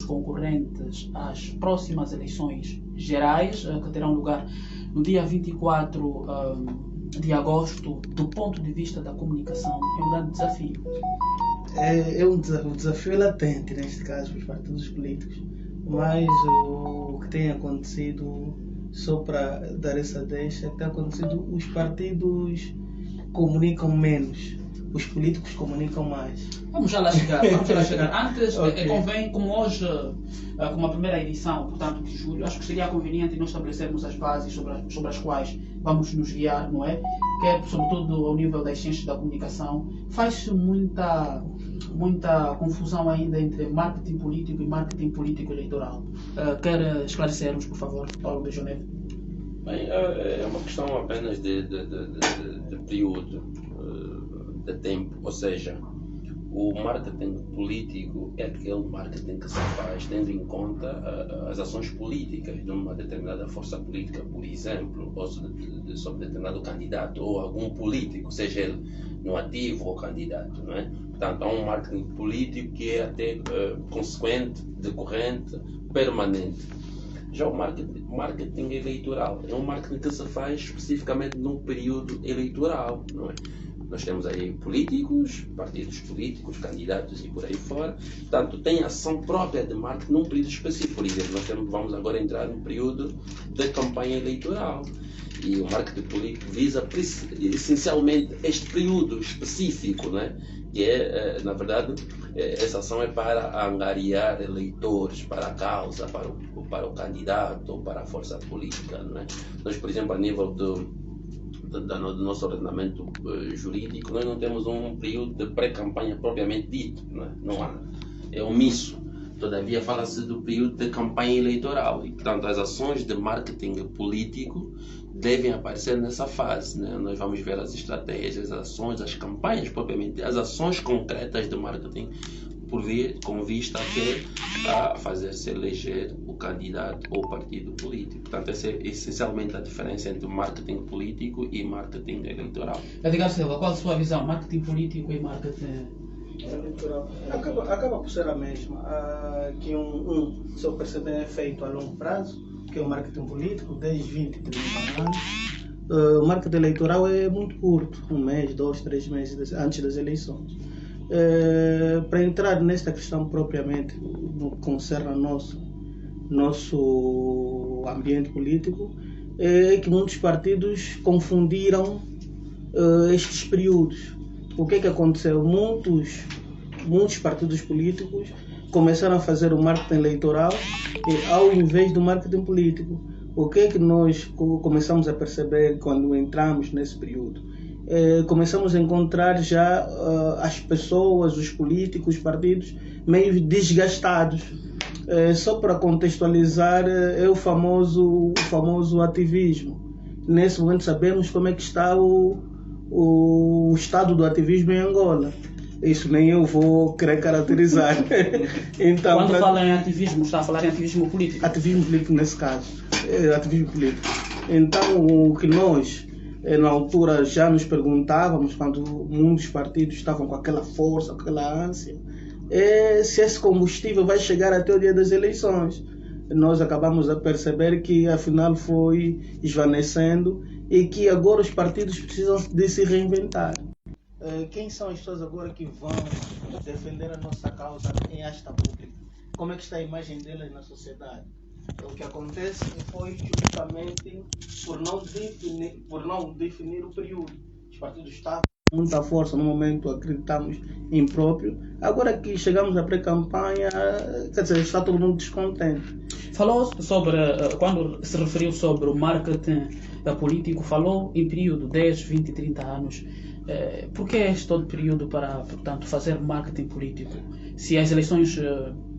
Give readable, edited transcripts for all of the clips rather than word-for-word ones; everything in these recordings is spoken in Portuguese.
concorrentes às próximas eleições gerais, que terão lugar no dia 24 de agosto, do ponto de vista da comunicação, é um grande desafio. O desafio é latente, neste caso, para os partidos políticos, mas o que tem acontecido, só para dar essa deixa, que tem acontecido, os partidos comunicam menos, os políticos comunicam mais. Vamos já lá chegar. Antes, okay. Convém, como hoje, como a primeira edição, portanto, de julho, acho que seria conveniente nós estabelecermos as bases sobre as quais vamos nos guiar, não é? Que é, sobretudo, ao nível das ciências da comunicação. Faz-se muita confusão ainda entre marketing político e marketing político eleitoral. Quer esclarecer-nos, por favor, Paulo de Geneve? Bem, é uma questão apenas de período, de tempo, ou seja, o marketing político é aquele marketing que se faz tendo em conta as ações políticas de uma determinada força política, por exemplo, ou sobre determinado candidato ou algum político, seja ele no ativo ou candidato, não é? Portanto, há um marketing político que é até consequente, decorrente, permanente. Já o marketing eleitoral é um marketing que se faz especificamente num período eleitoral, não é? Nós temos aí políticos, partidos políticos, candidatos e por aí fora. Portanto, tem ação própria de marketing num período específico. Por exemplo, vamos agora entrar no período da campanha eleitoral. E o marketing político visa essencialmente este período específico, né? Que é, na verdade, essa ação é para angariar eleitores para a causa, para o candidato ou para a força política, né? Nós, por exemplo, a nível do nosso ordenamento jurídico, nós não temos um período de pré-campanha propriamente dito, não há, é omisso. Todavia fala-se do período de campanha eleitoral e, portanto, as ações de marketing político devem aparecer nessa fase, né? Nós vamos ver as estratégias, as ações, as campanhas propriamente, as ações concretas de marketing com vista a fazer-se eleger o candidato ou partido político. Portanto, essa é essencialmente a diferença entre marketing político e marketing eleitoral. Edgar Silva, qual a sua visão? Marketing político e marketing eleitoral? Acaba por ser a mesma. Que se eu perceber, é feito a longo prazo, que é o marketing político, 10, 20, 30 anos. O marketing eleitoral é muito curto, 1 mês, 2, 3 meses antes das eleições. Para entrar nesta questão propriamente no que concerne ao nosso ambiente político, é que muitos partidos confundiram estes períodos. O que é que aconteceu? Muitos partidos políticos começaram a fazer o marketing eleitoral ao invés do marketing político. O que é que nós começamos a perceber quando entramos nesse período? Começamos a encontrar já as pessoas, os políticos, os partidos meio desgastados. Só para contextualizar, é o famoso ativismo. Nesse momento sabemos como é que está o estado do ativismo em Angola. Isso nem eu vou querer caracterizar. Então, quando fala em ativismo, está a falar em ativismo político? Ativismo político nesse caso. Ativismo político. Então, o que nós na altura já nos perguntávamos, quando muitos partidos estavam com aquela força, com aquela ânsia, se esse combustível vai chegar até o dia das eleições. Nós acabamos a perceber que afinal foi esvanecendo e que agora os partidos precisam de se reinventar. Quem são as pessoas agora que vão defender a nossa causa em asta pública? Como é que está a imagem delas na sociedade? O que acontece foi justamente por não definir o período. Os partidos estavam com muita força no momento, acreditamos impróprio. Agora que chegamos à pré-campanha, quer dizer, está todo mundo descontente. Falou sobre, quando se referiu sobre o marketing político, falou em período 10, 20, 30 anos. Por que este todo período para, portanto, fazer marketing político? Se as eleições,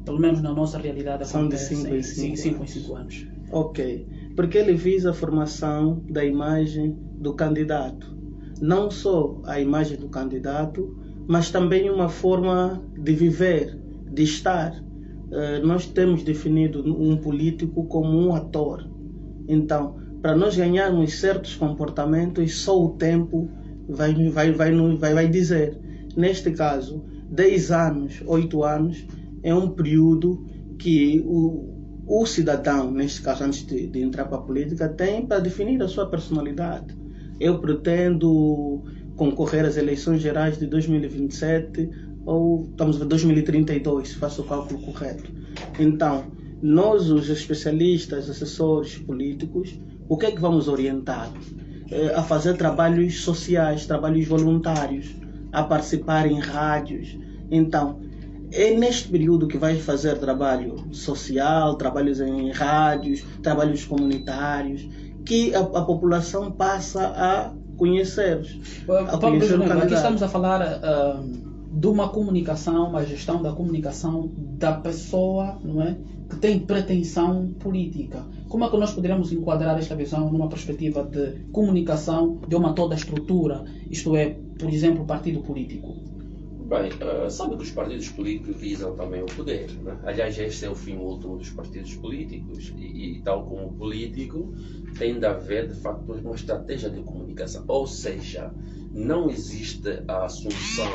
pelo menos na nossa realidade, são de 5 em 5 anos. Ok, porque ele visa a formação da imagem do candidato. Não só a imagem do candidato, mas também uma forma de viver, de estar. Nós temos definido um político como um ator. Então, para nós ganharmos certos comportamentos, só o tempo vai dizer. Neste caso, 10 anos, 8 anos, é um período que o cidadão, neste caso, antes de entrar para a política, tem para definir a sua personalidade. Eu pretendo concorrer às eleições gerais de 2027 ou estamos em 2032, faço o cálculo correto. Então, nós, os especialistas, assessores políticos, o que é que vamos orientar? A fazer trabalhos sociais, trabalhos voluntários, a participar em rádios. Então, é neste período que vai fazer trabalho social, trabalhos em rádios, trabalhos comunitários, que a população passa a conhecer-os. Aqui estamos a falar de uma comunicação, uma gestão da comunicação da pessoa, não é, que tem pretensão política. Como é que nós poderíamos enquadrar esta visão numa perspectiva de comunicação de uma toda estrutura, isto é, por exemplo, partido político? Bem, sabe que os partidos políticos visam também o poder, né? Aliás, este é o fim último dos partidos políticos e tal como político tem de haver, de facto, uma estratégia de comunicação. Ou seja, não existe a assunção,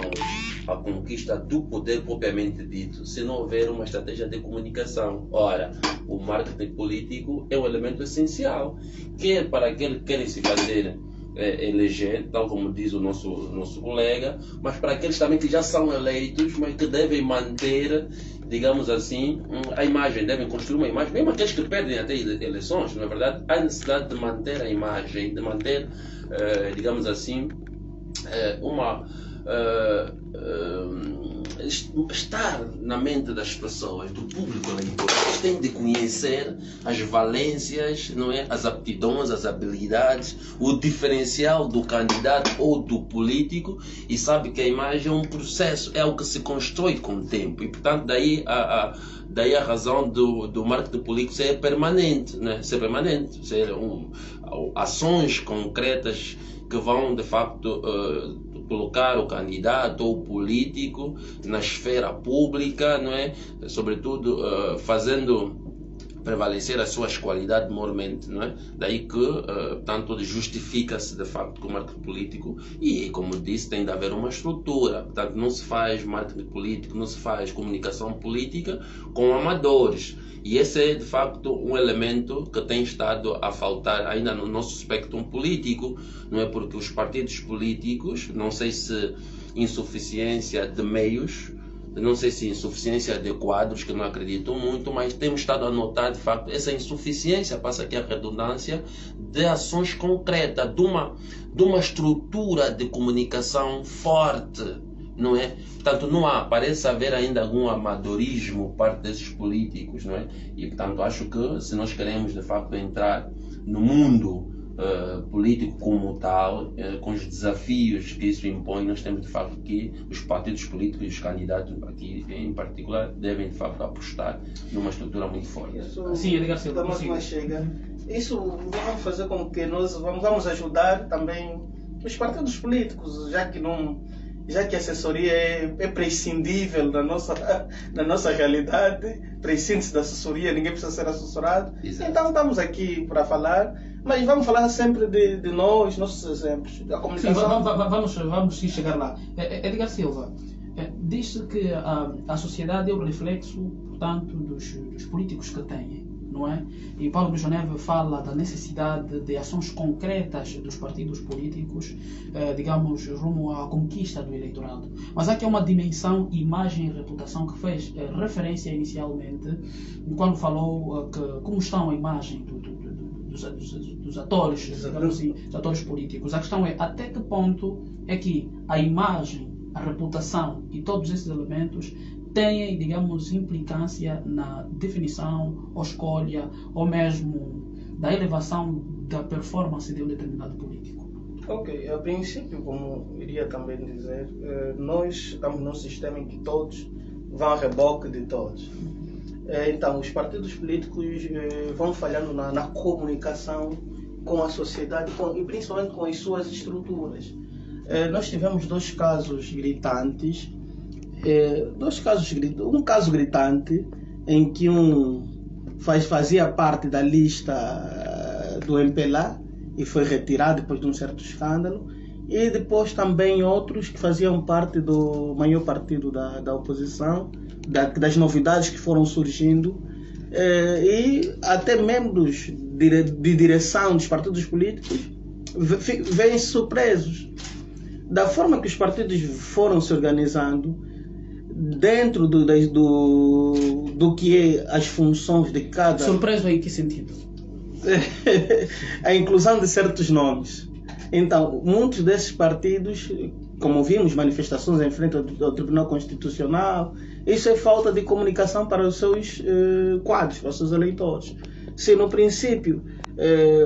a conquista do poder propriamente dito, se não houver uma estratégia de comunicação. Ora, o marketing político é um elemento essencial, quer para aqueles que querem se fazer eleger, tal como diz o nosso colega, mas para aqueles também que já são eleitos, mas que devem manter, digamos assim, a imagem, devem construir uma imagem, mesmo aqueles que perdem até eleições, não é verdade? Há necessidade de manter a imagem, de manter, digamos assim, estar na mente das pessoas, do público eleitoral. Eles têm de conhecer as valências, não é? As aptidões, as habilidades, o diferencial do candidato ou do político, e sabe que a imagem é um processo, é algo que se constrói com o tempo, e portanto daí a razão do marketing político ser permanente, né? Ser permanente, ser ações concretas que vão de facto colocar o candidato ou o político na esfera pública, não é? Sobretudo fazendo prevalecer as suas qualidades moralmente, não é? Daí que, portanto, justifica-se de facto com o marketing político e, como disse, tem de haver uma estrutura. Portanto, não se faz marketing político, não se faz comunicação política com amadores. E esse é, de facto, um elemento que tem estado a faltar ainda no nosso espectro político, não é? Porque os partidos políticos, não sei se insuficiência de meios, não sei se insuficiência de quadros, que não acredito muito, mas temos estado a notar, de facto, essa insuficiência, passa aqui a redundância, de ações concretas, de uma estrutura de comunicação forte, não é? Portanto, parece haver ainda algum amadorismo por parte desses políticos, não é? E, portanto, acho que se nós queremos, de facto, entrar no mundo político como tal, com os desafios que isso impõe, nós temos de facto que os partidos políticos e os candidatos aqui em particular devem de facto apostar numa estrutura muito forte. Sim, Edgar Silva, isso vai fazer com que nós vamos ajudar também os partidos políticos, já que a assessoria é prescindível na nossa realidade, prescinde-se da assessoria, ninguém precisa ser assessorado. Exato. Então estamos aqui para falar, mas vamos falar sempre de nós, nossos exemplos, da comunicação. Sim, vamos chegar lá. Edgar Silva, diz-se que a sociedade é o reflexo, portanto, dos políticos que têm, não é? E Paulo Bujoneve fala da necessidade de ações concretas dos partidos políticos, digamos, rumo à conquista do eleitorado. Mas há aqui uma dimensão imagem e reputação que fez referência inicialmente, quando falou que como estão a imagem dos atores, digamos assim, dos atores políticos. A questão é até que ponto é que a imagem, a reputação e todos esses elementos têm, digamos, implicância na definição ou escolha ou mesmo da elevação da performance de um determinado político. Ok, a princípio, como iria também dizer, nós estamos num sistema em que todos vão a reboque de todos. Então, os partidos políticos vão falhando na comunicação com a sociedade e principalmente com as suas estruturas. Nós tivemos dois casos gritantes. Um caso gritante em que fazia parte da lista do MPLA e foi retirado depois de um certo escândalo, e depois também outros que faziam parte do maior partido da oposição, das novidades que foram surgindo, e até membros de direção dos partidos políticos vêm-se surpresos da forma que os partidos foram se organizando dentro do que é as funções de cada... Surpreso em que sentido? A inclusão de certos nomes. Então, muitos desses partidos, como vimos, manifestações em frente ao Tribunal Constitucional, isso é falta de comunicação para os seus quadros, para os seus eleitores. Se no princípio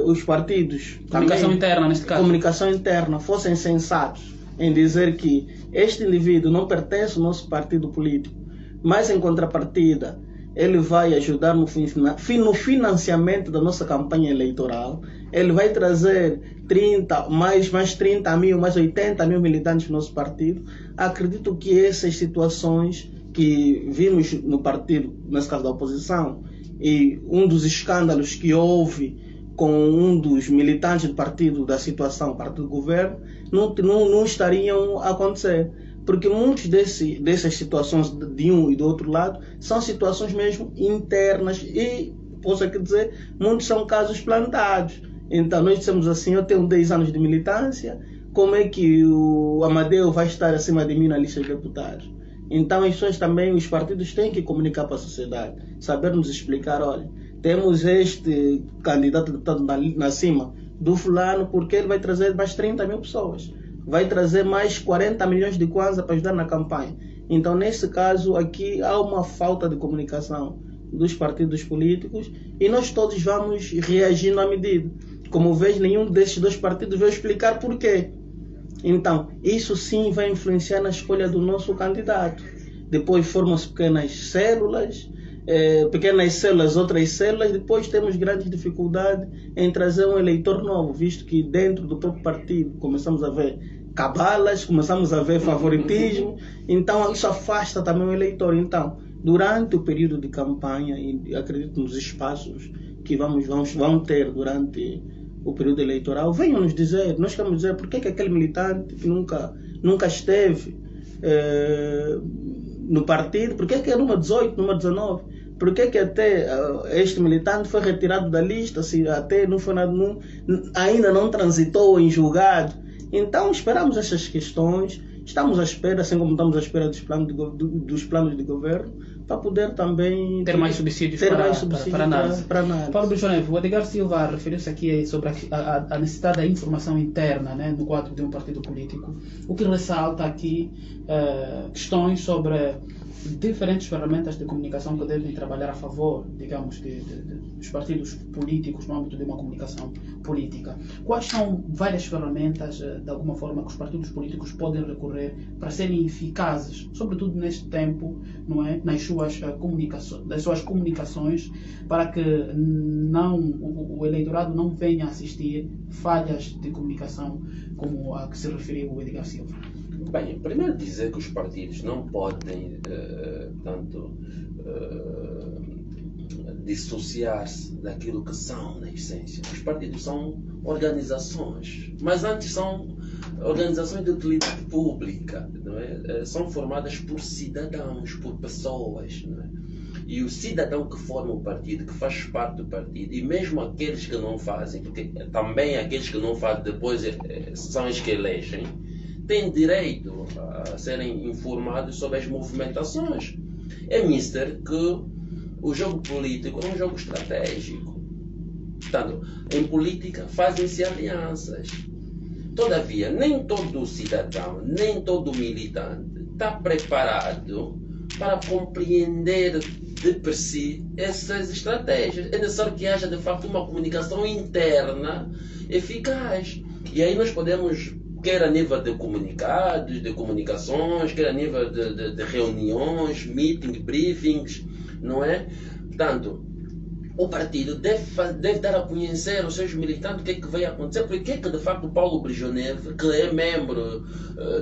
os partidos... Comunicação interna, neste caso. Comunicação interna fossem sensatos em dizer que este indivíduo não pertence ao nosso partido político, mas em contrapartida ele vai ajudar no financiamento da nossa campanha eleitoral, ele vai trazer 30, mais 30 mil, mais 80 mil militantes do nosso partido. Acredito que essas situações que vimos no partido, nesse caso da oposição, e um dos escândalos que houve com um dos militantes do partido da situação, partido do governo, não estariam a acontecer. Porque muitas dessas situações de um e do outro lado são situações mesmo internas e, posso aqui dizer, muitos são casos plantados. Então nós dissemos assim, eu tenho 10 anos de militância, como é que o Amadeu vai estar acima de mim na lista de deputados? Então as pessoas também, os partidos têm que comunicar para a sociedade, saber nos explicar, olha, temos este candidato a deputado na cima do fulano porque ele vai trazer mais 30 mil pessoas. Vai trazer mais 40 milhões de kwanza para ajudar na campanha. Então, nesse caso, aqui há uma falta de comunicação dos partidos políticos e nós todos vamos reagindo à medida. Como vês, nenhum desses dois partidos vai explicar porquê. Então, isso sim vai influenciar na escolha do nosso candidato. Depois formam-se pequenas células, outras células, depois temos grandes dificuldades em trazer um eleitor novo, visto que dentro do próprio partido começamos a ver cabalas, começamos a ver favoritismo, então isso afasta também o eleitor. Então, durante o período de campanha, e acredito nos espaços que vamos ter durante o período eleitoral, venham nos dizer, nós queremos dizer por que aquele militante que nunca esteve no partido, por que é número 18, número 19, por que até este militante foi retirado da lista, se até não foi nada, ainda não transitou em julgado. Então esperamos essas questões, estamos à espera, assim como estamos à espera dos planos de governo, para poder também ter mais subsídios para análise. Paulo Brijonev, o Edgar Silva referiu-se aqui sobre a necessidade da informação interna, né, no quadro de um partido político, o que ressalta aqui questões sobre diferentes ferramentas de comunicação que devem trabalhar a favor, digamos, dos partidos políticos no âmbito de uma comunicação política. Quais são várias ferramentas, de alguma forma, que os partidos políticos podem recorrer para serem eficazes, sobretudo neste tempo, não é, das suas comunicações, para que o eleitorado não venha a assistir falhas de comunicação como a que se referiu o Edgar Silva? Bem, primeiro dizer que os partidos não podem, dissociar-se daquilo que são na essência. Os partidos são organizações, mas antes são organizações de utilidade pública, não é? São formadas por cidadãos, por pessoas, não é? E o cidadão que forma o partido, que faz parte do partido, e mesmo aqueles que não fazem, porque também aqueles que não fazem depois são os que elegem, têm direito a serem informados sobre as movimentações. É mister que o jogo político é um jogo estratégico. Portanto, em política fazem-se alianças. Todavia, nem todo cidadão, nem todo militante está preparado para compreender de per si essas estratégias. É necessário que haja, de facto, uma comunicação interna eficaz. E aí nós podemos, quer a nível de comunicados, de comunicações, quer a nível de reuniões, meetings, briefings, não é? Portanto, o partido deve dar a conhecer aos seus militantes o que é que vai acontecer, porque é que de facto o Paulo Brijonev, que é membro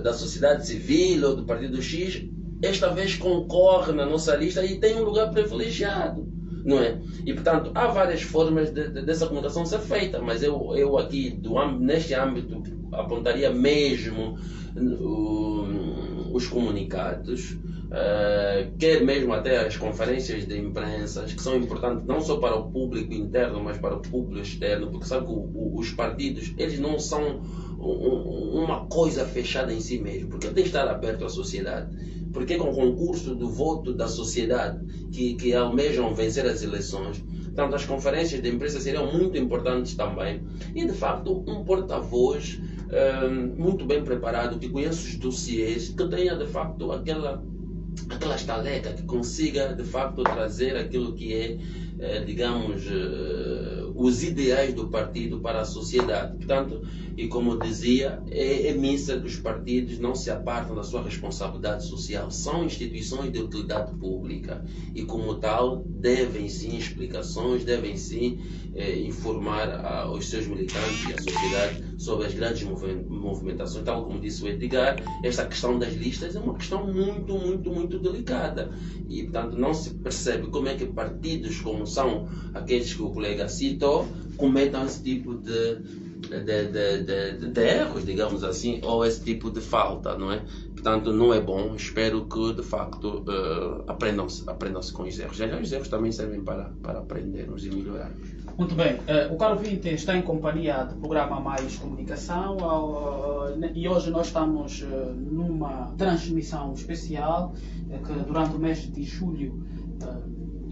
da sociedade civil ou do partido X, esta vez concorre na nossa lista e tem um lugar privilegiado, não é? E portanto há várias formas dessa comunicação ser feita, mas eu aqui neste âmbito apontaria mesmo os comunicados, quer mesmo até as conferências de imprensa, que são importantes não só para o público interno, mas para o público externo, porque sabe que os partidos, eles não são uma coisa fechada em si mesmo, porque tem que estar aberto à sociedade. Porque é com o concurso do voto da sociedade que almejam vencer as eleições. Portanto, as conferências de imprensa seriam muito importantes também. E, de facto, um porta-voz muito bem preparado, que conheça os dossiês, que tenha, de facto, aquela estaleca, que consiga, de facto, trazer aquilo que é, digamos, os ideais do partido para a sociedade. Portanto, e como dizia, é missa que os partidos não se apartam da sua responsabilidade social. São instituições de utilidade pública e, como tal, devem sim explicações, devem sim informar os seus militantes e a sociedade sobre as grandes movimentações. Tal como disse o Edgar, esta questão das listas é uma questão muito, muito, muito delicada. E, portanto, não se percebe como é que partidos como são aqueles que o colega citou cometam esse tipo de erros, digamos assim, ou esse tipo de falta, não é? Portanto, não é bom. Espero que, de facto, aprendam-se com os erros. Os erros também servem para aprendermos e melhorarmos. Muito bem. O caro ouvinte está em companhia do programa Mais Comunicação e hoje nós estamos numa transmissão especial que durante o mês de julho,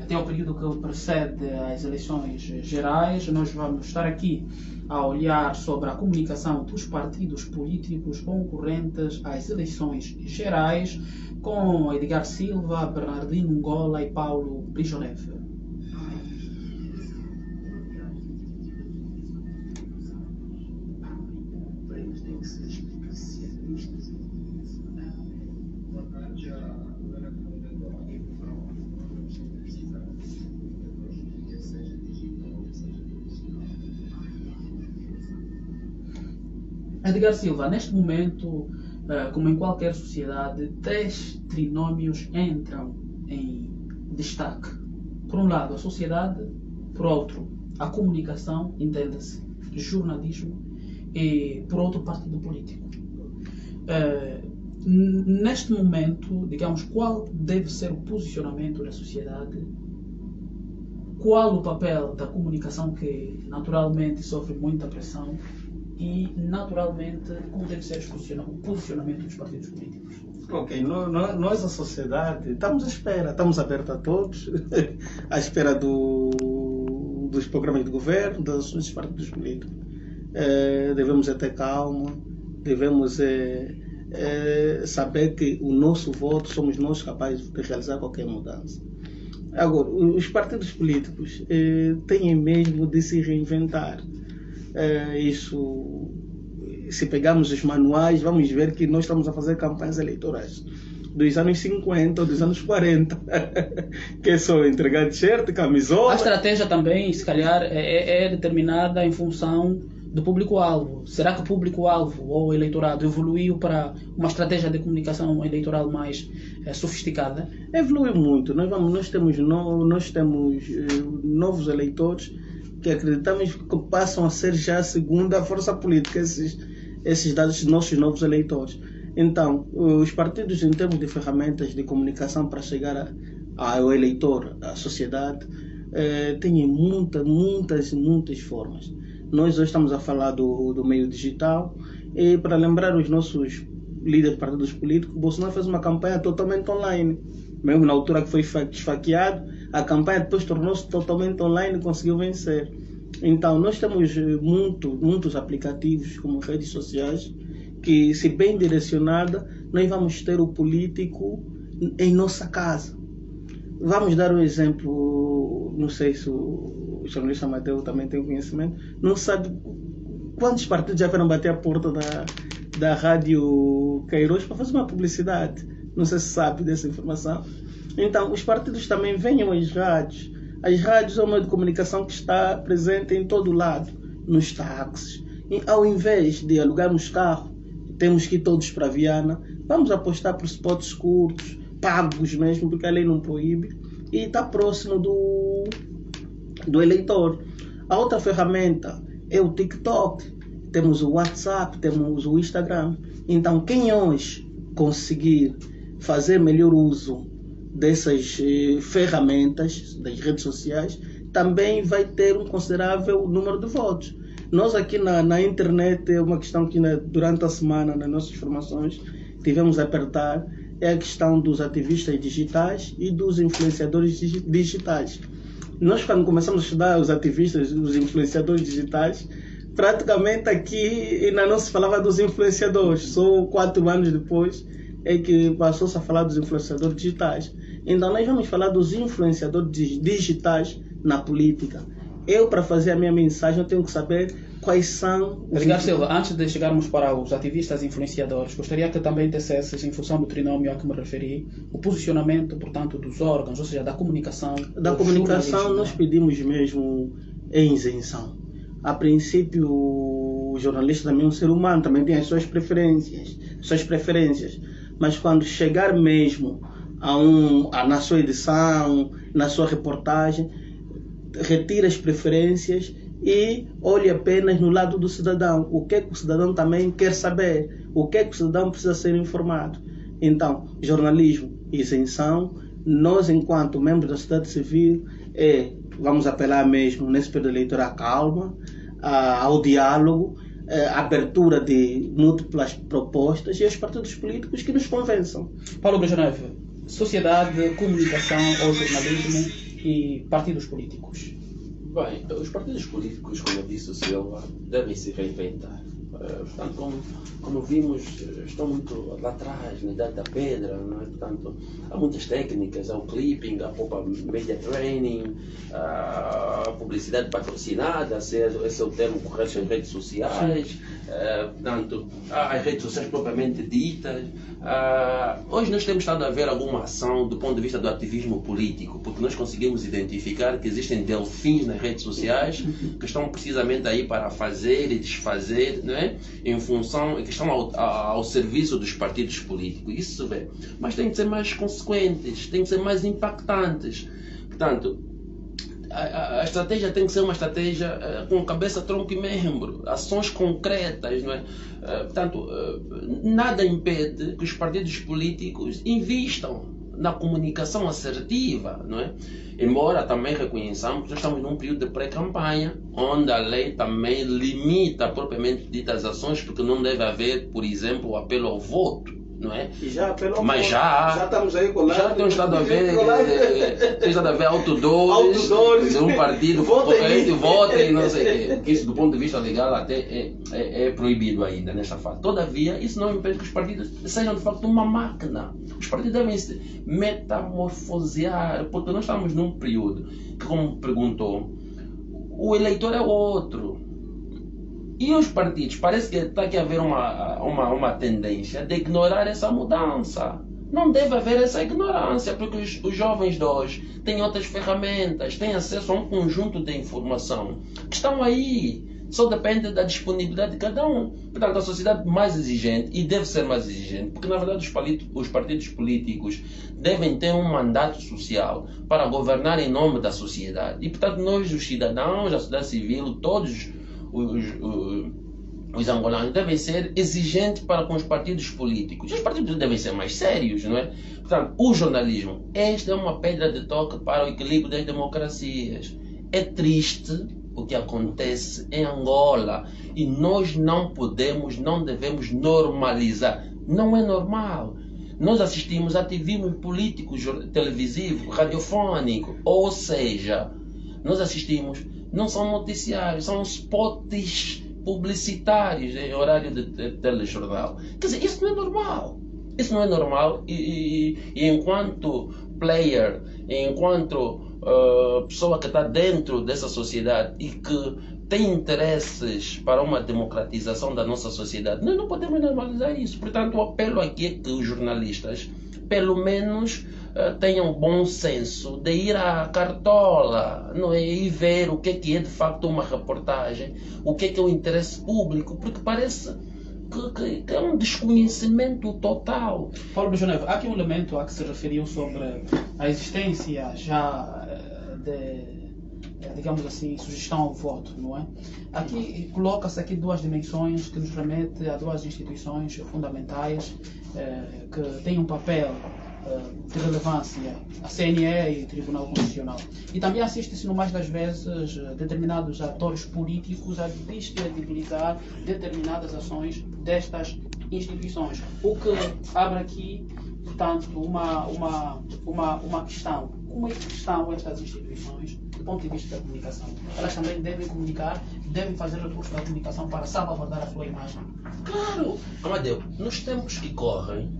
até o período que precede as eleições gerais, nós vamos estar aqui a olhar sobre a comunicação dos partidos políticos concorrentes às eleições gerais com Edgar Silva, Bernardino Ngola e Paulo Brijolev. Edgar Silva, neste momento, como em qualquer sociedade, 10 trinômios entram em destaque. Por um lado, a sociedade, por outro, a comunicação, entenda-se, jornalismo, e por outro, partido político. Neste momento, digamos, qual deve ser o posicionamento da sociedade? Qual o papel da comunicação, que naturalmente sofre muita pressão? E, naturalmente, como deve ser o posicionamento dos partidos políticos? Ok, nós, a sociedade, estamos à espera, estamos abertos a todos, à espera dos programas de governo, das ações dos partidos políticos. Devemos ter calma, devemos saber que o nosso voto somos nós capazes de realizar qualquer mudança. Agora, os partidos políticos têm mesmo de se reinventar. Isso, se pegarmos os manuais, vamos ver que nós estamos a fazer campanhas eleitorais dos anos 50 ou dos anos 40, que é só entregar t-shirt, camisola. A estratégia também, se calhar, é determinada em função do público-alvo. Será que o público-alvo ou o eleitorado evoluiu para uma estratégia de comunicação eleitoral mais sofisticada? Evoluiu muito. Nós temos novos eleitores que acreditamos que passam a ser já a segunda força política, esses dados nossos novos eleitores. Então, os partidos, em termos de ferramentas de comunicação para chegar ao eleitor, à sociedade, têm muitas formas. Nós hoje estamos a falar do meio digital, e para lembrar os nossos líderes de partidos políticos, Bolsonaro fez uma campanha totalmente online. Mesmo na altura que foi esfaqueado, a campanha depois tornou-se totalmente online e conseguiu vencer. Então, nós temos muitos aplicativos como redes sociais que, se bem direcionada, nós vamos ter o político em nossa casa. Vamos dar um exemplo, não sei se o jornalista Mateu também tem conhecimento, não sabe quantos partidos já foram bater a porta da Rádio Queiroz para fazer uma publicidade. Não sei se sabe dessa informação. Então, os partidos também venham às rádios. As rádios é uma de comunicação que está presente em todo lado, nos táxis. E, ao invés de alugarmos carro, temos que ir todos para Viana, vamos apostar por spots curtos, pagos mesmo, porque a lei não proíbe, e está próximo do eleitor. A outra ferramenta é o TikTok, temos o WhatsApp, temos o Instagram. Então, quem hoje conseguir fazer melhor uso dessas ferramentas das redes sociais, também vai ter um considerável número de votos. Nós aqui na internet, é uma questão que durante a semana, nas nossas formações, tivemos a apertar, é a questão dos ativistas digitais e dos influenciadores digitais. Nós, quando começamos a estudar os ativistas, os influenciadores digitais, praticamente aqui ainda não se falava dos influenciadores. Só 4 anos depois é que passou-se a falar dos influenciadores digitais. Então nós vamos falar dos influenciadores digitais na política. Eu, para fazer a minha mensagem, eu tenho que saber quais são... Ricardo Silva, antes de chegarmos para os ativistas influenciadores, gostaria que também dissesses, em função do trinômio a que me referi, o posicionamento, portanto, dos órgãos, ou seja, da comunicação. Da comunicação, nós pedimos mesmo em isenção. A princípio, o jornalista também é um ser humano, também tem as suas preferências. Mas quando chegar mesmo na sua edição, na sua reportagem, retira as preferências e olhe apenas no lado do cidadão. O que é que o cidadão também quer saber? O que é que o cidadão precisa ser informado? Então, jornalismo, isenção. Nós, enquanto membros da sociedade civil, vamos apelar mesmo nesse período eleitoral à calma, ao diálogo, abertura de múltiplas propostas e aos partidos políticos que nos convençam. Paulo Brejnev, sociedade, comunicação ou jornalismo e partidos políticos? Bem, os partidos políticos, como disse o Silva, devem se reinventar. Portanto, como vimos, estão muito lá atrás, na idade da pedra, não é? Portanto, há muitas técnicas, há o clipping, há a media training, a publicidade patrocinada, esse é o termo correto em redes sociais, portanto, há as redes sociais propriamente ditas. Hoje nós temos estado a ver alguma ação do ponto de vista do ativismo político, porque nós conseguimos identificar que existem delfins nas redes sociais que estão precisamente aí para fazer e desfazer, não é? Em função, que estão ao serviço dos partidos políticos. Isso se vê. Mas tem que ser mais consequentes, tem que ser mais impactantes. Portanto, a estratégia tem que ser uma estratégia com cabeça, tronco e membro, ações concretas, não é? Portanto, nada impede que os partidos políticos invistam na comunicação assertiva, não é? Embora também reconheçamos que nós estamos num período de pré-campanha, onde a lei também limita propriamente ditas ações, porque não deve haver, por exemplo, o apelo ao voto, não é? E já apelou, mas já estamos aí colados. Já temos estado a ver outdoors de um partido, votem, não sei o que. Isso do ponto de vista legal até é proibido ainda nesta fase. Todavia, isso não impede que os partidos sejam de facto uma máquina. Os partidos devem se metamorfosear, porque nós estamos num período que, como perguntou, o eleitor é outro. E os partidos, parece que está aqui a haver uma tendência de ignorar essa mudança. Não deve haver essa ignorância, porque os jovens de hoje têm outras ferramentas, têm acesso a um conjunto de informação que estão aí. Só depende da disponibilidade de cada um. Portanto, a sociedade mais exigente, e deve ser mais exigente, porque na verdade os partidos políticos devem ter um mandato social para governar em nome da sociedade. E portanto nós, os cidadãos, a sociedade civil, todos os angolanos devem ser exigentes para com os partidos políticos. Os partidos devem ser mais sérios, não é? Portanto, o jornalismo, esta é uma pedra de toque para o equilíbrio das democracias. É triste o que acontece em Angola e nós não podemos, não devemos normalizar. Não é normal. Nós assistimos a ativismo político, televisivo, radiofônico, ou seja, nós assistimos, não são noticiários, são spots publicitários em horário de telejornal. Quer dizer, isso não é normal. Isso não é normal e enquanto player, enquanto pessoa que está dentro dessa sociedade e que tem interesses para uma democratização da nossa sociedade, nós não podemos normalizar isso. Portanto, o apelo aqui é que os jornalistas, pelo menos, tenham bom senso de ir à cartola, não é? E ver o que é de facto uma reportagem, o que é o interesse público, porque parece que é um desconhecimento total. Paulo Brejnev, há aqui um elemento a que se referiu sobre a existência já de digamos assim, sugestão ao voto, não é? Aqui coloca-se aqui duas dimensões que nos remete a duas instituições fundamentais que têm um papel de relevância, a CNE e o Tribunal Constitucional. E também assiste-se, no mais das vezes, determinados atores políticos a descredibilizar determinadas ações destas instituições. O que abre aqui, portanto, uma questão. Como é que estão estas instituições do ponto de vista da comunicação? Elas também devem comunicar, devem fazer recurso da comunicação para salvaguardar a sua imagem? Claro! Amadeu, nos tempos que correm,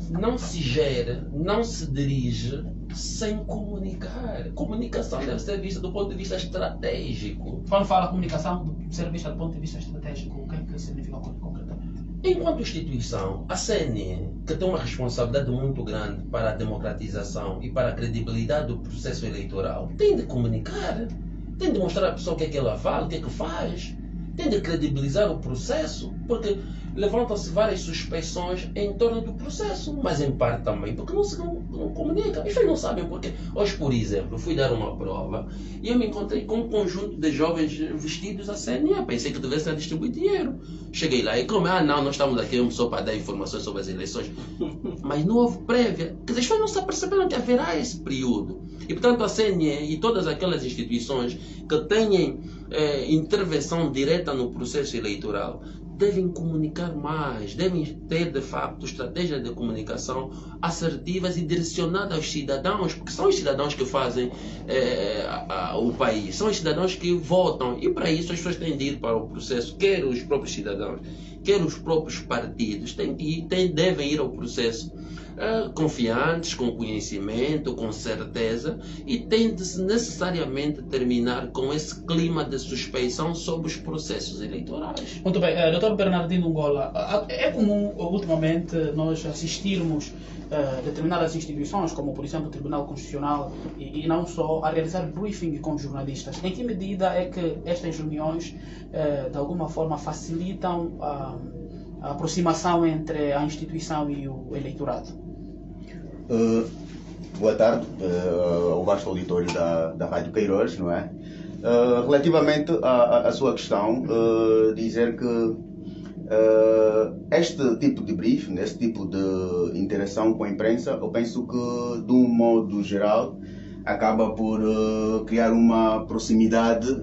não se gera, não se dirige sem comunicar. Comunicação deve ser vista do ponto de vista estratégico. Quando fala comunicação, ser vista do ponto de vista estratégico, o que é que significa concretamente? Enquanto instituição, a CNE, que tem uma responsabilidade muito grande para a democratização e para a credibilidade do processo eleitoral, tem de comunicar, tem de mostrar à pessoa o que é que ela fala, o que é que faz, tem de credibilizar o processo, porque levantam-se várias suspeições em torno do processo, mas em parte também porque não comunicam. As pessoas não sabem porque. Hoje, por exemplo, fui dar uma prova e eu me encontrei com um conjunto de jovens vestidos a CNE. Pensei que devessem distribuir dinheiro. Cheguei lá e como, não, nós estamos aqui só para dar informações sobre as eleições. Mas não houve prévia. Quer dizer, as pessoas não se aperceberam que haverá esse período. E, portanto, a CNE e todas aquelas instituições que tenham intervenção direta no processo eleitoral devem comunicar mais, devem ter, de facto, estratégias de comunicação assertivas e direcionadas aos cidadãos, porque são os cidadãos que fazem o país, são os cidadãos que votam, e para isso as pessoas têm de ir para o processo, quer os próprios cidadãos, quer os próprios partidos, devem ir ao processo confiantes, com conhecimento, com certeza, e tem de necessariamente terminar com esse clima de suspeição sobre os processos eleitorais. Muito bem, Dr. Bernardino Ngola, é comum ultimamente nós assistirmos determinadas instituições, como por exemplo o Tribunal Constitucional, e não só, a realizar briefing com jornalistas. Em que medida é que estas reuniões de alguma forma facilitam a aproximação entre a instituição e o eleitorado? Boa tarde ao vasto auditório da Rádio Queiroz, não é? Relativamente à sua questão, dizer que este tipo de briefing, este tipo de interação com a imprensa, eu penso que, de um modo geral, acaba por criar uma proximidade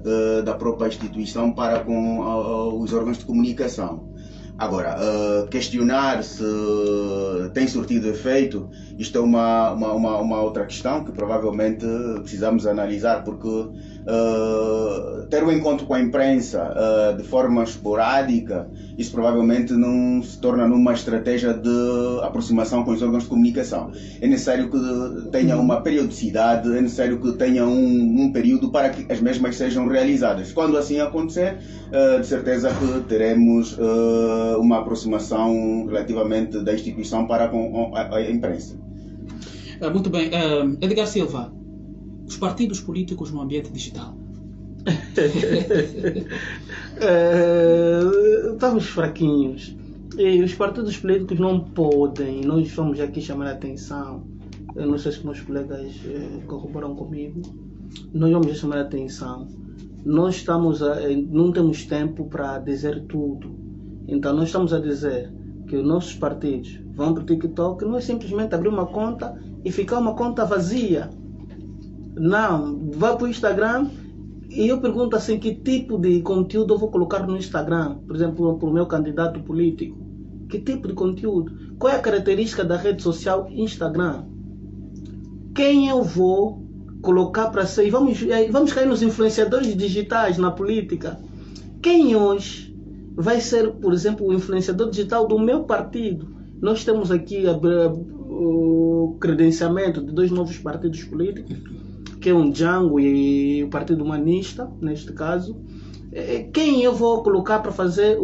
da própria instituição para com os órgãos de comunicação. Agora, questionar se tem surtido efeito, isto é uma outra questão que provavelmente precisamos analisar, porque ter um encontro com a imprensa de forma esporádica, isso provavelmente não se torna numa estratégia de aproximação com os órgãos de comunicação. É necessário que tenha uma periodicidade, é necessário que tenha um período para que as mesmas sejam realizadas. Quando assim acontecer, de certeza que teremos uma aproximação relativamente da instituição para com a imprensa. Muito bem. Edgar Silva, os partidos políticos no ambiente digital. Estamos fraquinhos. E os partidos políticos não podem, nós vamos aqui chamar a atenção, eu não sei se meus colegas corroboram comigo, nós vamos chamar a atenção. Nós não temos tempo para dizer tudo. Então nós estamos a dizer que os nossos partidos vão para o TikTok, não é simplesmente abrir uma conta e ficar uma conta vazia. Não, vai para o Instagram e eu pergunto assim, que tipo de conteúdo eu vou colocar no Instagram? Por exemplo, para o meu candidato político. Que tipo de conteúdo? Qual é a característica da rede social Instagram? Quem eu vou colocar para ser? Vamos cair nos influenciadores digitais na política. Quem hoje vai ser, por exemplo, o influenciador digital do meu partido? Nós temos aqui o credenciamento de 2 novos partidos políticos, que é o Django e o Partido Humanista, neste caso. Quem eu vou colocar para fazer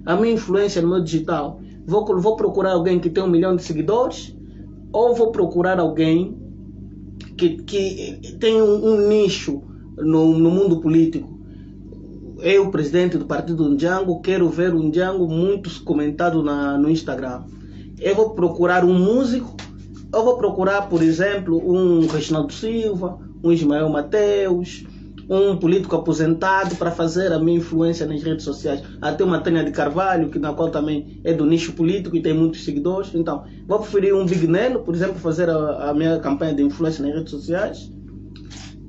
a minha influência no meu digital? Vou procurar alguém que tem 1 milhão de seguidores? Ou vou procurar alguém que tem um nicho no mundo político? Eu, presidente do partido Ndjango, quero ver o Ndjango muito comentado no Instagram. Eu vou procurar um músico, ou vou procurar, por exemplo, um Reginaldo Silva, um Ismael Mateus, um político aposentado para fazer a minha influência nas redes sociais. Até uma Tânia de Carvalho, que na qual também é do nicho político e tem muitos seguidores. Então, vou preferir um Big Nelo, por exemplo, fazer a minha campanha de influência nas redes sociais,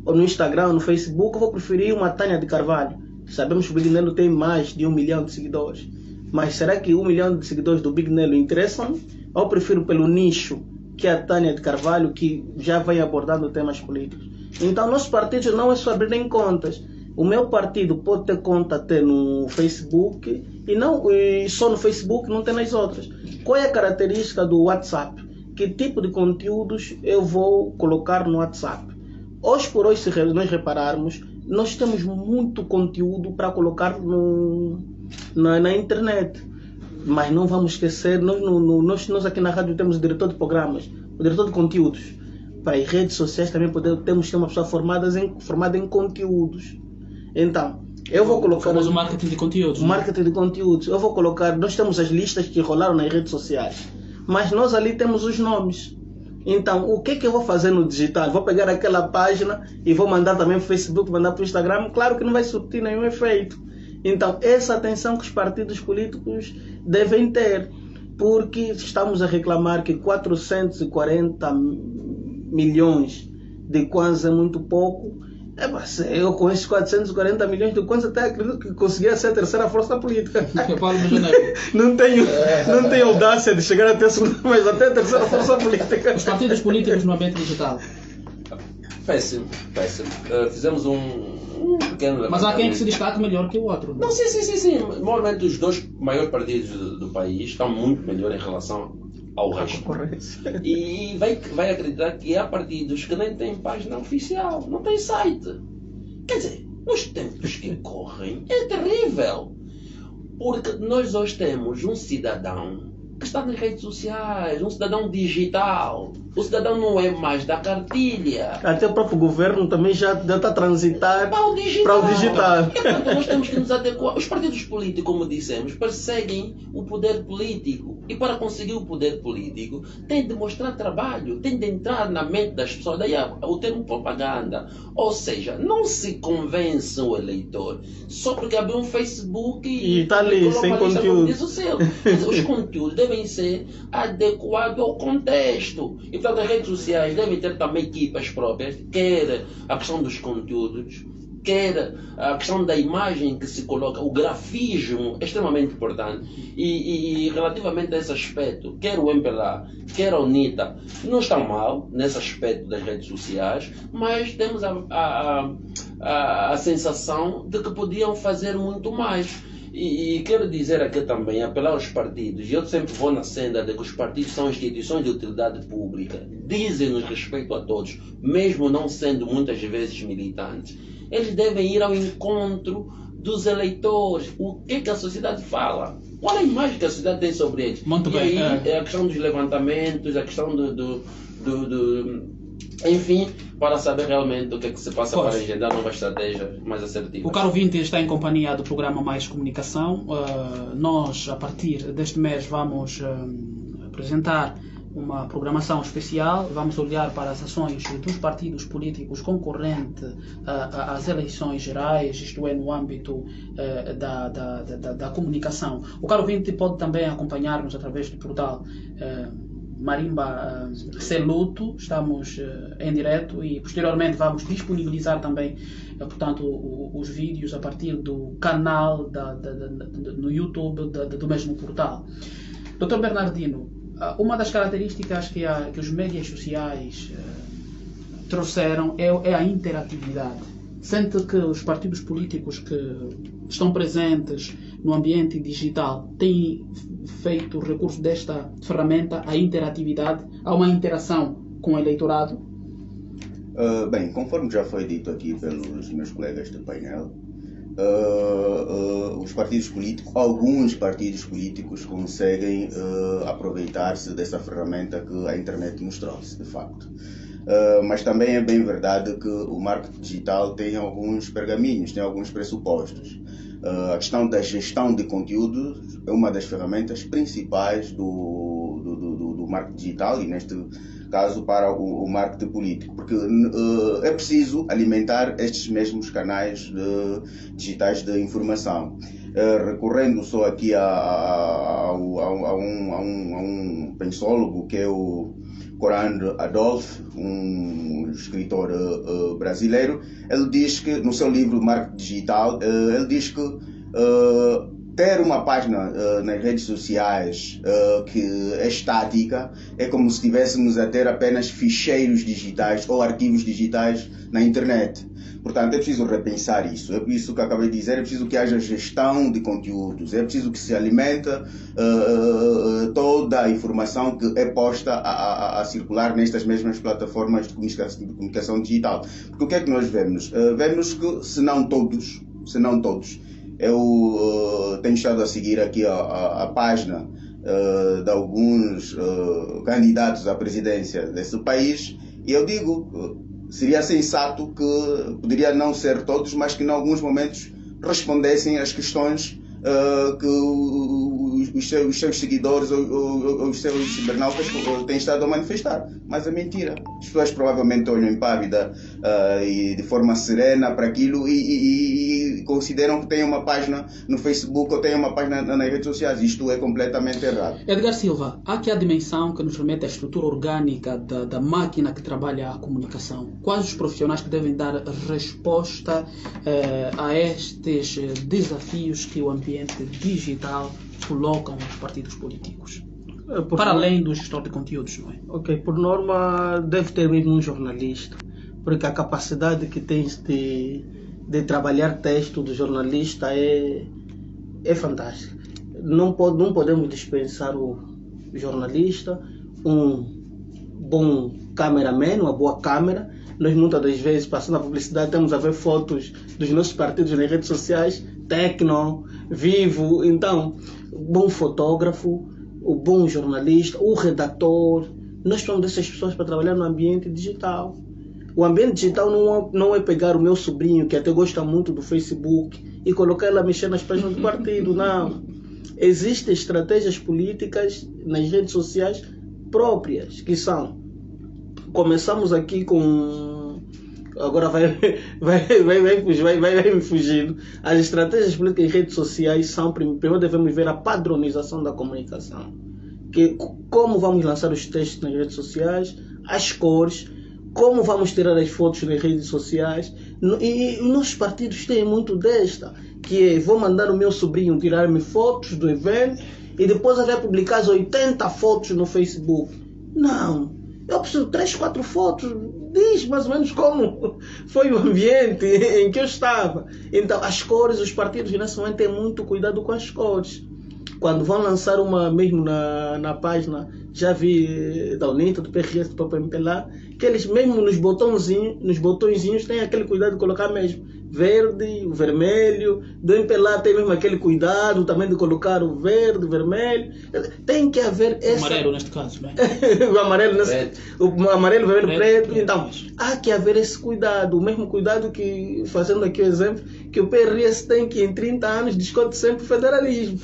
ou no Instagram, ou no Facebook. Eu vou preferir uma Tânia de Carvalho. Sabemos que o Big Nelo tem mais de 1 milhão de seguidores. Mas será que 1 milhão de seguidores do Big Nelo interessam? Ou eu prefiro pelo nicho, que é a Tânia de Carvalho, que já vem abordando temas políticos? Então, nossos partidos não é só abrirem contas. O meu partido pode ter conta até no Facebook e só no Facebook, não tem nas outras. Qual é a característica do WhatsApp? Que tipo de conteúdos eu vou colocar no WhatsApp? Hoje por hoje, se nós repararmos, nós temos muito conteúdo para colocar na internet. Mas não vamos esquecer, nós aqui na rádio temos o diretor de programas, o diretor de conteúdos. Para as redes sociais também temos que ter uma pessoa formada em conteúdos. Então, eu vou colocar... O marketing de conteúdos. Marketing de conteúdos. Eu vou colocar... Nós temos as listas que rolaram nas redes sociais. Mas nós ali temos os nomes. Então, o que eu vou fazer no digital? Vou pegar aquela página e vou mandar também para o Facebook, mandar para o Instagram? Claro que não vai surtir nenhum efeito. Então, essa atenção que os partidos políticos devem ter. Porque estamos a reclamar que 440 milhões de Kwanza é muito pouco. Eu com esses 440 milhões de Kwanza até acredito que conseguia ser a terceira força política. não tenho audácia de chegar até a segunda, mas até a terceira força política. Os partidos políticos no ambiente digital. Péssimo. Fizemos um pequeno... Mas há quem que se destaque melhor que o outro. Não, sim. Normalmente os dois maiores partidos do país estão muito melhor em relação ao resto. E vai acreditar que há partidos que nem têm página oficial, não têm site. Quer dizer, nos tempos que correm é terrível. Porque nós hoje temos um cidadão que está nas redes sociais, um cidadão digital. O cidadão não é mais da cartilha. Até o próprio governo também já está a transitar para o digital. E, portanto, nós temos que nos adequar. Os partidos políticos, como dissemos, perseguem o poder político. E para conseguir o poder político, tem de mostrar trabalho, tem de entrar na mente das pessoas. Daí o termo propaganda. Ou seja, não se convence o eleitor só porque abriu um Facebook e está ali, sem conteúdo. Os conteúdos devem ser adequados ao contexto. E, portanto, as redes sociais devem ter também equipas próprias, quer a questão dos conteúdos, quer a questão da imagem que se coloca, o grafismo é extremamente importante. E relativamente a esse aspecto, quer o MPLA, quer a UNITA, não estão mal nesse aspecto das redes sociais, mas temos a sensação de que podiam fazer muito mais. E quero dizer aqui também, apelar aos partidos, e eu sempre vou na senda de que os partidos são instituições de utilidade pública, dizem-nos respeito a todos, mesmo não sendo muitas vezes militantes. Eles devem ir ao encontro dos eleitores. O que a sociedade fala? Qual é a imagem que a sociedade tem sobre eles? Muito bem. E aí é a questão dos levantamentos, a questão enfim, para saber realmente o que é que se passa para agendar uma estratégia mais assertiva. O caro ouvinte está em companhia do programa Mais Comunicação. Nós, a partir deste mês, vamos apresentar uma programação especial. Vamos olhar para as ações dos partidos políticos concorrentes às eleições gerais, isto é, no âmbito da comunicação. O caro ouvinte pode também acompanhar-nos através do portal Marimba Seluto. Estamos em direto e posteriormente vamos disponibilizar também portanto, os vídeos a partir do canal no YouTube do mesmo portal. Dr. Bernardino, uma das características que os médias sociais trouxeram é a interatividade. Sente que os partidos políticos que estão presentes no ambiente digital têm feito recurso desta ferramenta, a interatividade, há uma interação com o eleitorado? Bem, conforme já foi dito aqui pelos meus colegas de painel, os partidos políticos, alguns partidos políticos conseguem aproveitar-se dessa ferramenta que a internet nos trouxe, de facto. Mas também é bem verdade que o marketing digital tem alguns pergaminhos, tem alguns pressupostos. A questão da gestão de conteúdos é uma das ferramentas principais do marketing digital, e neste caso para o marketing político, porque é preciso alimentar estes mesmos canais digitais de informação. Recorrendo só aqui a um pensólogo que é o Conrad Adolph, um escritor brasileiro, ele diz que no seu livro Marketing Digital, ele diz que ter uma página nas redes sociais que é estática é como se estivéssemos a ter apenas ficheiros digitais ou arquivos digitais na internet. Portanto, é preciso repensar isso. É isso que eu acabei de dizer. É preciso que haja gestão de conteúdos. É preciso que se alimente toda a informação que é posta a circular nestas mesmas plataformas de comunicação digital. Porque o que é que nós vemos? Vemos que, se não todos, eu tenho estado a seguir aqui a página de alguns candidatos à presidência desse país, e eu digo, seria sensato que poderia não ser todos, mas que em alguns momentos respondessem às questões que os seus seguidores ou os seus cibernautas têm estado a manifestar. Mas é mentira. As pessoas provavelmente olham impávida e de forma serena para aquilo e consideram que têm uma página no Facebook ou têm uma página nas redes sociais. Isto é completamente errado. Edgar Silva, há aqui a dimensão que nos remete à estrutura orgânica da máquina que trabalha a comunicação. Quais os profissionais que devem dar resposta a estes desafios que o ambiente digital colocam aos partidos políticos? Para além do gestor de conteúdos, não é? Ok, por norma deve ter mesmo um jornalista, porque a capacidade que tens de trabalhar texto do jornalista é fantástica. Não podemos dispensar o jornalista, um bom cameraman, uma boa câmera. Nós muitas das vezes, passando a publicidade, temos a ver fotos dos nossos partidos nas redes sociais, Tecno, Vivo. Então, bom fotógrafo, o bom jornalista, o redator. Nós precisamos dessas pessoas para trabalhar no ambiente digital. O ambiente digital não é pegar o meu sobrinho, que até gosta muito do Facebook, e colocar ele a mexer nas páginas do partido. Não. Existem estratégias políticas nas redes sociais próprias, que são... Começamos aqui com... Agora vai me fugindo. As estratégias políticas em redes sociais são... Primeiro devemos ver a padronização da comunicação. Como vamos lançar os textos nas redes sociais, as cores, como vamos tirar as fotos nas redes sociais. E nossos partidos têm muito desta, que é, vou mandar o meu sobrinho tirar-me fotos do evento e depois ele vai publicar as 80 fotos no Facebook. Não. Eu preciso 3, 4 fotos. Diz mais ou menos como foi o ambiente em que eu estava. Então, as cores, os partidos nesse momento têm muito cuidado com as cores. Quando vão lançar uma mesmo na página, já vi da UNITA, do PRS, do PPMPLA, que eles mesmo nos botõezinhos têm aquele cuidado de colocar mesmo verde, o vermelho. Do MPLA tem mesmo aquele cuidado também de colocar o verde, o vermelho. Tem que haver essa... O amarelo neste caso, não é? O amarelo, vermelho, preto. Então, há que haver esse cuidado. O mesmo cuidado que, fazendo aqui o exemplo, que o PRS tem, que em 30 anos discute sempre o federalismo.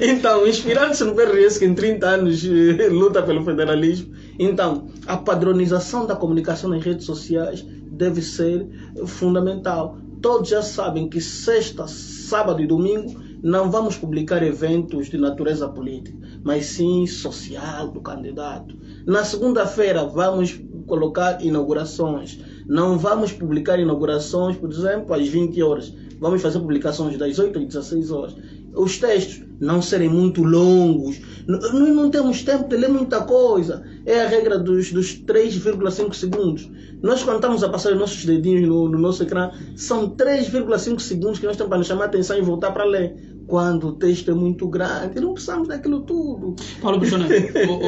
Então, inspirando-se no PRS, que em 30 anos luta pelo federalismo. Então, a padronização da comunicação nas redes sociais deve ser fundamental. Todos já sabem que sexta, sábado e domingo não vamos publicar eventos de natureza política, mas sim social do candidato. Na segunda-feira vamos colocar inaugurações. Não vamos publicar inaugurações, por exemplo, às 20 horas. Vamos fazer publicações das 8 às 16 horas. Os textos não serem muito longos. Nós não temos tempo de ler muita coisa. É a regra dos 3,5 segundos. Nós, quando estamos a passar os nossos dedinhos no nosso ecrã, são 3,5 segundos que nós temos para nos chamar a atenção e voltar para ler. Quando o texto é muito grande, não precisamos daquilo tudo. Paulo Buchanan,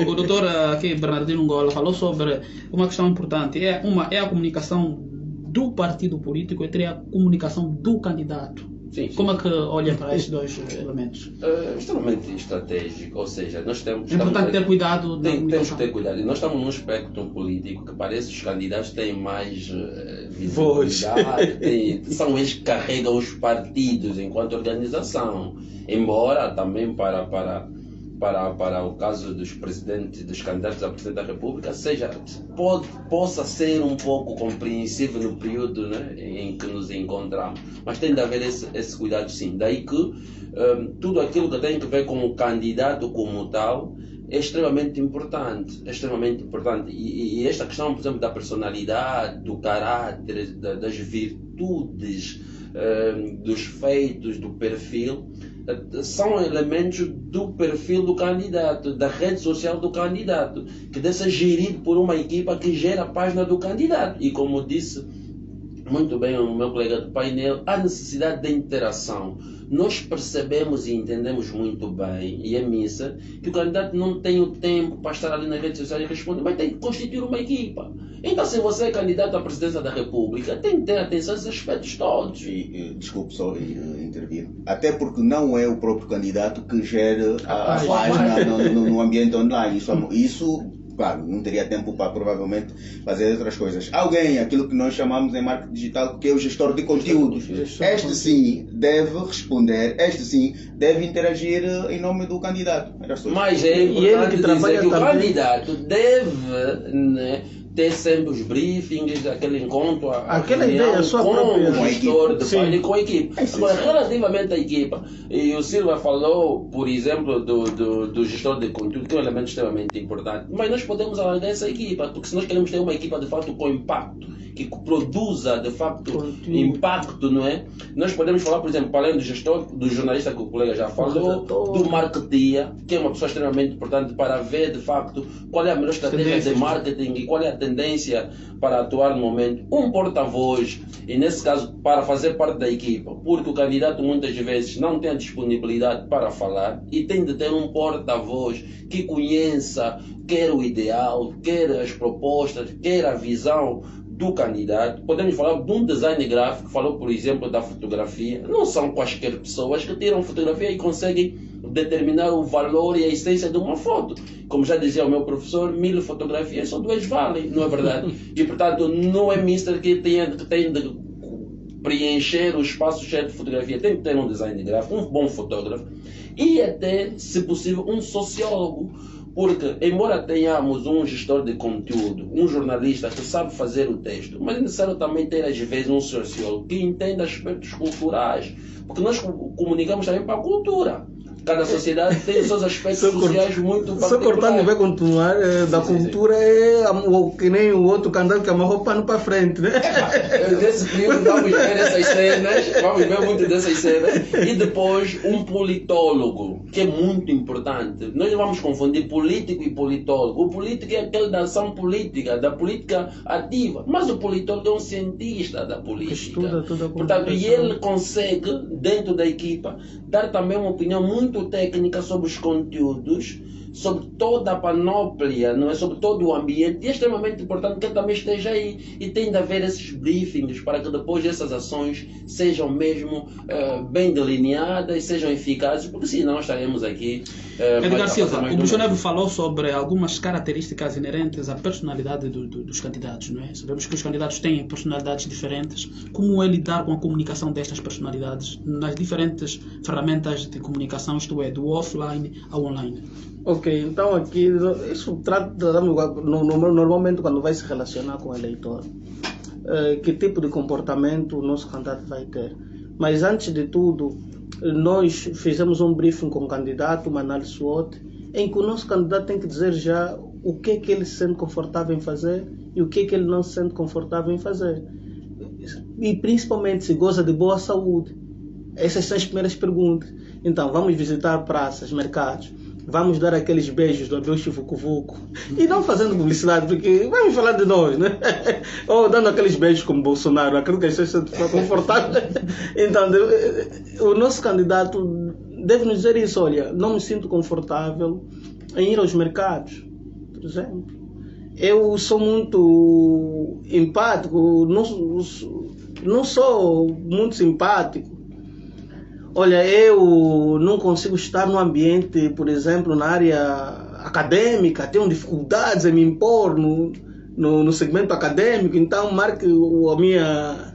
o doutor aqui, Bernardino Ngola, falou sobre uma questão importante. É a comunicação do partido político entre a comunicação do candidato. Sim. Como é que olha para esses dois elementos? Extremamente estratégico, ou seja, nós temos... É importante ter cuidado. Temos que ter cuidado. E nós estamos num espectro político que parece que os candidatos têm mais visibilidade, são eles que carregam os partidos enquanto organização. Embora também para para o caso dos presidentes, dos candidatos a presidente da República, possa ser um pouco compreensível no período, né, em que nos encontramos. Mas tem de haver esse cuidado, sim. Daí que tudo aquilo que tem a ver com o candidato como tal é extremamente importante. E esta questão, por exemplo, da personalidade, do caráter, das virtudes, dos feitos, do perfil, são elementos do perfil do candidato, da rede social do candidato, que deve ser gerido por uma equipa que gera a página do candidato. E como disse muito bem o meu colega do painel, a necessidade de interação. Nós percebemos e entendemos muito bem, e é missa, que o candidato não tem o tempo para estar ali nas redes sociais e responder, mas tem que constituir uma equipa. Então, se você é candidato à presidência da República, tem que ter atenção a esses aspectos todos. Desculpe só intervir. Até porque não é o próprio candidato que gera a página no ambiente online. Isso, claro, não teria tempo para provavelmente fazer outras coisas. Alguém, aquilo que nós chamamos em marketing digital, que é o gestor de conteúdos. Este sim deve responder, este sim deve interagir em nome do candidato. Mas é importante dizer que o candidato deve, né, ter sempre os briefings, aquele encontro, aquela ideia sua com própria o gestor de página, com a equipe. Agora, relativamente à equipa, e o Silva falou, por exemplo, do gestor de conteúdo, que é um elemento extremamente importante, mas nós podemos alargar essa equipa, porque se nós queremos ter uma equipa de facto com impacto, que produza de facto impacto, não é? Nós podemos falar, por exemplo, além do gestor, do jornalista que o colega já falou, do marketeer, que é uma pessoa extremamente importante para ver de facto qual é a melhor estratégia de marketing e qual é a tendência para atuar no momento. Um porta-voz, e nesse caso para fazer parte da equipa, porque o candidato muitas vezes não tem a disponibilidade para falar e tem de ter um porta-voz que conheça quer o ideal, quer as propostas, quer a visão do candidato. Podemos falar de um design gráfico, falou por exemplo da fotografia. Não são quaisquer pessoas que tiram fotografia e conseguem determinar o valor e a essência de uma foto. Como já dizia o meu professor, 1000 fotografias só 2 valem, não é verdade? E portanto não é mister que tem de preencher o espaço cheio de fotografia. Tem que ter um design gráfico, um bom fotógrafo e até, se possível, um sociólogo. Porque, embora tenhamos um gestor de conteúdo, um jornalista que sabe fazer o texto, mas é necessário também ter, às vezes, um sociólogo que entenda aspectos culturais. Porque nós comunicamos também para a cultura. Cada sociedade tem os seus aspectos sociais muito particulares. Só cortando e vai continuar, da cultura é que nem o outro candidato que amarrou o pano para frente, né? Nesse período vamos ver essas cenas, vamos ver muito dessas cenas. E depois um politólogo, que é muito importante. Nós não vamos confundir político e politólogo. O político é aquele da ação política, da política ativa. Mas o politólogo é um cientista da política. Estuda toda a portanto, e ele consegue, dentro da equipa, dar também uma opinião muito técnica sobre os conteúdos, sobre toda a panóplia, não é? Sobre todo o ambiente. E é extremamente importante que ele também esteja aí. E tem de haver esses briefings para que depois essas ações sejam mesmo bem delineadas e sejam eficazes, porque senão estaremos aqui. Edgar Silva, o Bujonevo falou sobre algumas características inerentes à personalidade dos candidatos, não é? Sabemos que os candidatos têm personalidades diferentes. Como é lidar com a comunicação destas personalidades nas diferentes ferramentas de comunicação, isto é, do offline ao online? Ok, então aqui, isso normalmente quando vai se relacionar com o eleitor, que tipo de comportamento o nosso candidato vai ter. Mas antes de tudo, nós fizemos um briefing com o candidato, uma análise SWOT, em que o nosso candidato tem que dizer já o que é que ele se sente confortável em fazer e o que é que ele não se sente confortável em fazer. E principalmente se goza de boa saúde. Essas são as primeiras perguntas. Então, vamos visitar praças, mercados. Vamos dar aqueles beijos do Abel Chivucuvuco. E não fazendo publicidade, porque vamos falar de nós, né? Ou dando aqueles beijos como Bolsonaro. Acredito que as pessoas estão confortáveis. Então, o nosso candidato deve nos dizer isso. Olha, não me sinto confortável em ir aos mercados, por exemplo. Eu sou muito empático, não sou muito simpático. Olha, eu não consigo estar no ambiente, por exemplo, na área acadêmica, tenho dificuldades em me impor no segmento acadêmico, então marque a minha,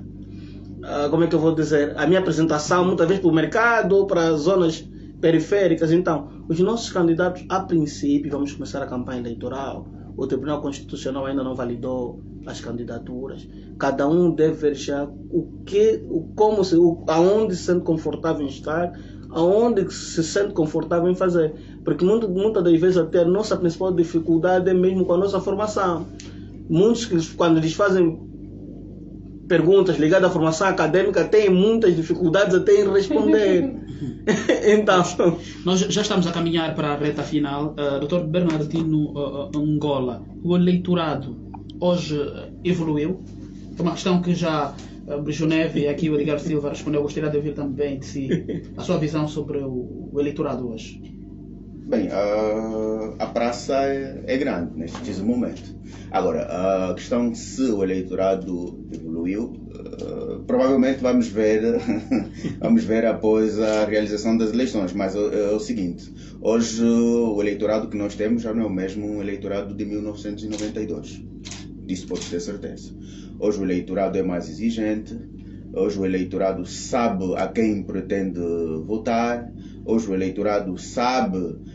como é que eu vou dizer, a minha apresentação muitas vezes para o mercado ou para zonas periféricas. Então, Os nossos candidatos, a princípio, vamos começar a campanha eleitoral. O Tribunal Constitucional ainda não validou as candidaturas. Cada um deve ver já aonde se sente confortável em estar, aonde se sente confortável em fazer. Porque muitas das vezes até a nossa principal dificuldade é mesmo com a nossa formação. Muitos que quando eles fazem perguntas ligadas à formação acadêmica têm muitas dificuldades até em responder. Então, nós já estamos a caminhar para a reta final. Dr. Bernardino Angola, o eleitorado hoje evoluiu? É uma questão que já Brijoneve e aqui o Edgar Silva respondeu. Eu gostaria de ouvir também de si a sua visão sobre o eleitorado hoje. Bem, a praça é grande neste preciso momento. Agora, a questão se o eleitorado evoluiu, provavelmente vamos ver após a realização das eleições, mas é o seguinte, hoje o eleitorado que nós temos já não é o mesmo eleitorado de 1992, disso pode ter certeza. Hoje o eleitorado é mais exigente, hoje o eleitorado sabe a quem pretende votar, hoje o eleitorado sabe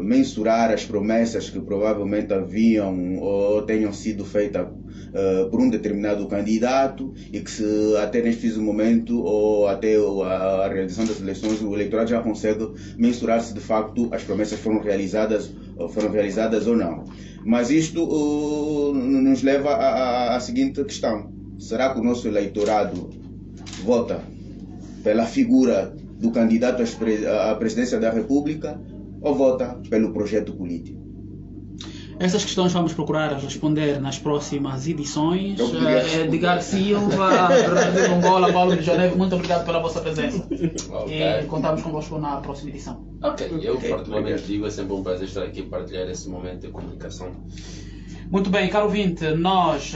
mensurar as promessas que provavelmente haviam ou tenham sido feitas por um determinado candidato e que se até neste preciso momento ou até a realização das eleições o eleitorado já consegue mensurar se de facto as promessas foram realizadas ou não. Mas isto nos leva à seguinte questão: será que o nosso eleitorado vota pela figura do candidato à presidência da República ou vota pelo projeto político? Essas questões vamos procurar responder nas próximas edições. Edgar Silva, Bernardino Angola, Paulo Brijoneve, muito obrigado pela vossa presença. E contamos convosco na próxima edição. Eu particularmente digo, é sempre um prazer estar aqui e partilhar esse momento de comunicação. Muito bem, caro ouvinte, nós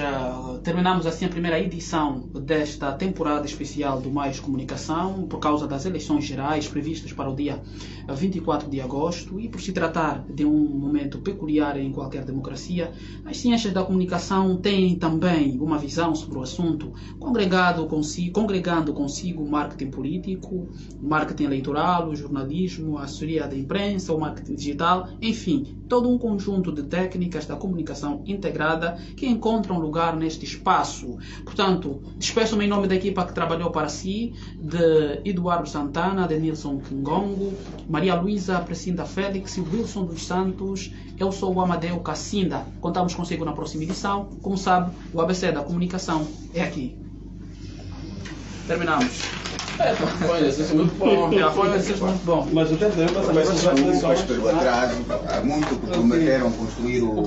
terminamos assim a primeira edição desta temporada especial do Mais Comunicação por causa das eleições gerais previstas para o dia 24 de agosto e por se tratar de um momento peculiar em qualquer democracia, as ciências da comunicação têm também uma visão sobre o assunto, congregando consigo marketing político, marketing eleitoral, o jornalismo, a assessoria da imprensa, o marketing digital, enfim, todo um conjunto de técnicas da comunicação integrada que encontram lugar neste espaço. Portanto, despeço-me em nome da equipa que trabalhou para si, de Eduardo Santana, de Nilson Kingongo, Maria Luísa Precinda Félix e Wilson dos Santos. Eu sou o Amadeu Cassinda. Contamos consigo na próxima edição. Como sabe, o ABC da comunicação é aqui. Terminamos. Foi muito bom. Foi muito bom. Mas o tempo também passa mais Desculpas pelo atraso, há muito que prometeram construir o